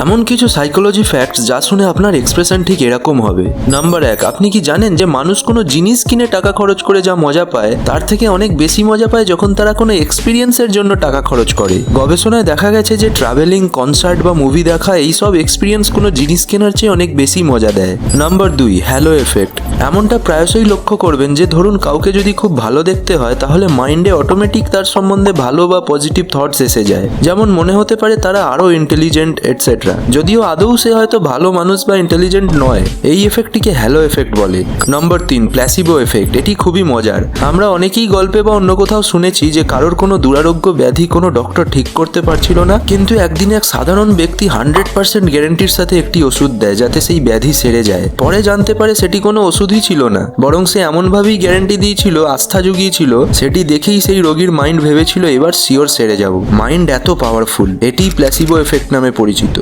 এমন কিছু psychology facts যা শুনে আপনার এক্সপ্রেশন ঠিক এরকম হবে। নাম্বার 1, আপনি কি জানেন যে মানুষ কোনো জিনিস কিনে টাকা খরচ করে যা মজা পায় তার থেকে অনেক বেশি মজা পায় যখন তারা কোনো এক্সপিরিয়েন্সের জন্য টাকা খরচ করে। গবেষণায় দেখা গেছে যে ট্রাভেলিং, কনসার্ট বা মুভি দেখা এইসব এক্সপিরিয়েন্স কোনো জিনিস কেনার চেয়ে অনেক বেশি মজা দেয়। Number 2, hello effect. এমনটা প্রায়শই লক্ষ্য করবেন যে ধরুন কাউকে যদি খুব ভালো দেখতে হয় তাহলে মাইন্ডে অটোমেটিক তার সম্বন্ধে ভালো বা পজিটিভ থটস এসে যায়। যেমন মনে হতে পারে তারা আরো ইন্টেলিজেন্ট এটসেট্রা, যদিও আদৌ সে হয়তো ভালো মানুষ বা ইন্টেলিজেন্ট নয়। এই এফেক্টটিকে হ্যালো এফেক্ট বলে। Number 3, placebo effect. এটি খুবই মজার। আমরা অনেকেই গল্পে বা অন্য কোথাও শুনেছি যে কারোর কোনো দুরারোগ্য ব্যাধি কোনো ডক্টর ঠিক করতে পারছিল না, কিন্তু একদিন এক সাধারণ ব্যক্তি 100% গ্যারেন্টির সাথে একটি ওষুধ দেয় যাতে সেই ব্যাধি সেরে যায়। পরে জানতে পারে সেটি কোনো ওষুধই ছিল না, বরং সে এমনভাবেই গ্যারেন্টি দিয়েছিল, আস্থা জুগিয়েছিল, সেটি দেখেই সেই রোগীর মাইন্ড ভেবেছিল এবার শিওর সেরে যাব। মাইন্ড এত পাওয়ারফুল, এটি প্ল্যাসিবো এফেক্ট নামে পরিচিত।